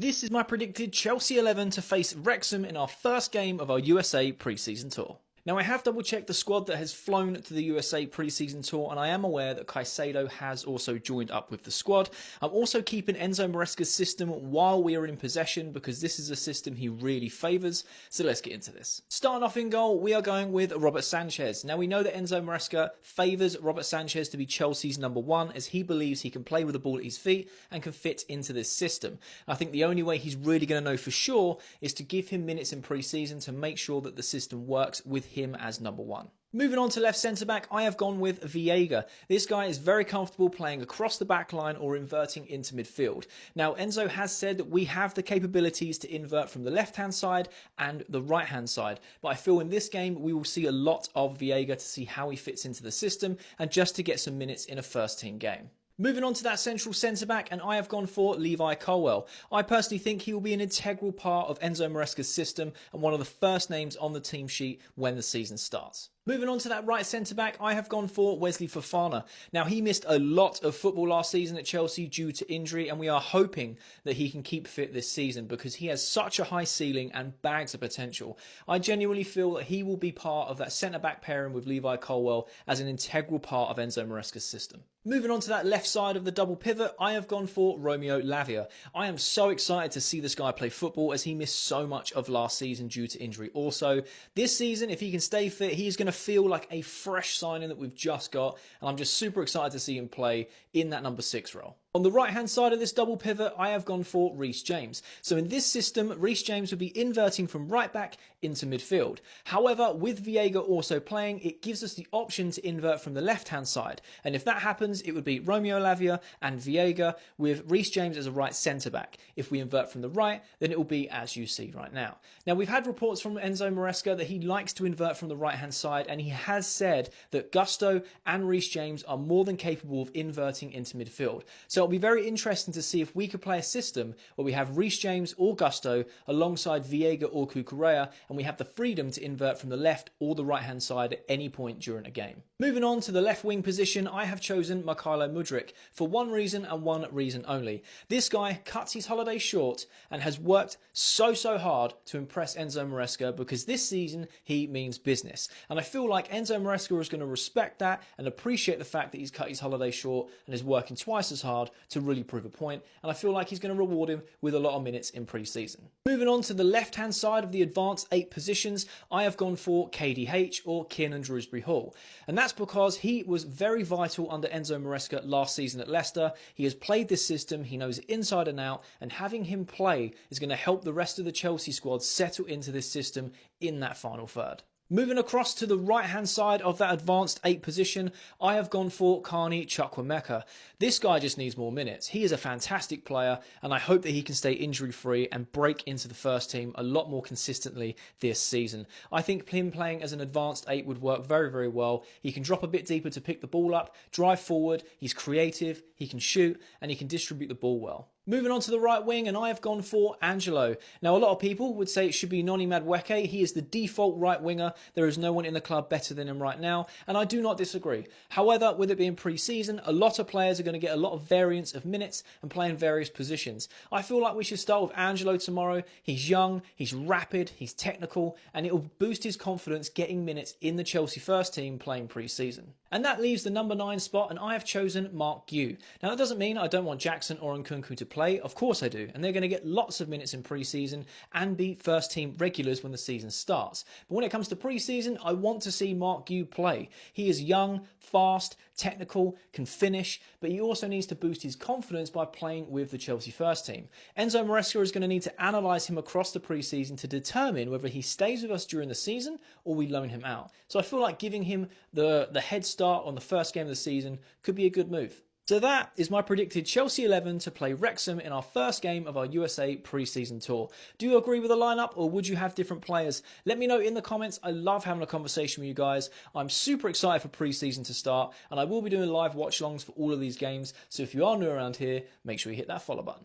This is my predicted Chelsea 11 to face Wrexham in our first game of our USA pre-season tour. Now, I have double checked the squad that has flown to the USA pre-season tour, and I am aware that Caicedo has also joined up with the squad. I'm also keeping Enzo Maresca's system while we are in possession because this is a system he really favours, so let's get into this. Starting off in goal, we are going with Robert Sanchez. Now, we know that Enzo Maresca favours Robert Sanchez to be Chelsea's number one as he believes he can play with the ball at his feet and can fit into this system. I think the only way he's really going to know for sure is to give him minutes in pre-season to make sure that the system works with him as number one. Moving on to left centre-back, I have gone with Viega. This guy is very comfortable playing across the back line or inverting into midfield. Now, Enzo has said that we have the capabilities to invert from the left-hand side and the right-hand side, but I feel in this game we will see a lot of Viega to see how he fits into the system and just to get some minutes in a first-team game. Moving on to that central centre-back, and I have gone for Levi Colwill. I personally think he will be an integral part of Enzo Maresca's system and one of the first names on the team sheet when the season starts. Moving on to that right centre-back, I have gone for Wesley Fofana. Now, he missed a lot of football last season at Chelsea due to injury, and we are hoping that he can keep fit this season because he has such a high ceiling and bags of potential. I genuinely feel that he will be part of that centre-back pairing with Levi Colwill as an integral part of Enzo Maresca's system. Moving on to that left side of the double pivot, I have gone for Romeo Lavia. I am so excited to see this guy play football as he missed so much of last season due to injury. Also, this season, if he can stay fit, he is going to feel like a fresh signing that we've just got, and I'm just super excited to see him play in that number 6 role. On the right-hand side of this double pivot, I have gone for Reece James. So in this system, Reece James would be inverting from right back into midfield. However, with Viega also playing, it gives us the option to invert from the left-hand side. And if that happens, it would be Romeo Lavia and Viega with Reece James as a right centre-back. If we invert from the right, then it will be as you see right now. Now, we've had reports from Enzo Maresca that he likes to invert from the right-hand side, and he has said that Gusto and Reece James are more than capable of inverting into midfield. So it'll be very interesting to see if we could play a system where we have Reece James or Gusto alongside Viega or Cucurella, and we have the freedom to invert from the left or the right hand side at any point during a game. Moving on to the left wing position, I have chosen Mykhailo Mudryk for one reason and one reason only. This guy cuts his holiday short and has worked so hard to impress Enzo Maresca because this season he means business. And I feel like Enzo Maresca is going to respect that and appreciate the fact that he's cut his holiday short and is working twice as hard to really prove a point, and I feel like he's going to reward him with a lot of minutes in pre-season. Moving on to the left-hand side of the advanced 8 positions, I have gone for KDH or Kiernan Dewsbury Hall, and that's because he was very vital under Enzo Maresca last season at Leicester. He has played this system, he knows it inside and out, and having him play is going to help the rest of the Chelsea squad settle into this system in that final third. Moving across to the right-hand side of that advanced 8 position, I have gone for Carney Chukwuemeka. This guy just needs more minutes. He is a fantastic player, and I hope that he can stay injury-free and break into the first team a lot more consistently this season. I think him playing as an advanced 8 would work very well. He can drop a bit deeper to pick the ball up, drive forward, he's creative, he can shoot, and he can distribute the ball well. Moving on to the right wing, and I have gone for Angelo. Now, a lot of people would say it should be Noni Madueke. He is the default right winger. There is no one in the club better than him right now, and I do not disagree. However, with it being pre-season, a lot of players are going to get a lot of variance of minutes and play in various positions. I feel like we should start with Angelo tomorrow. He's young, he's rapid, he's technical, and it will boost his confidence getting minutes in the Chelsea first team playing pre-season. And that leaves the number 9 spot, and I have chosen Mark Guehi. Now, that doesn't mean I don't want Jackson or Nkunku to play. Of course I do, and they're going to get lots of minutes in pre-season and be first team regulars when the season starts. But when it comes to pre-season, I want to see Mark Guehi play. He is young, fast, technical, can finish, but he also needs to boost his confidence by playing with the Chelsea first team. Enzo Maresca is going to need to analyse him across the pre-season to determine whether he stays with us during the season or we loan him out. So I feel like giving him the head start on the first game of the season could be a good move. So that is my predicted Chelsea 11 to play Wrexham in our first game of our USA pre-season tour. Do you agree with the lineup, or would you have different players? Let me know in the comments. I love having a conversation with you guys. I'm super excited for pre-season to start, and I will be doing live watch-alongs for all of these games. So if you are new around here, make sure you hit that follow button.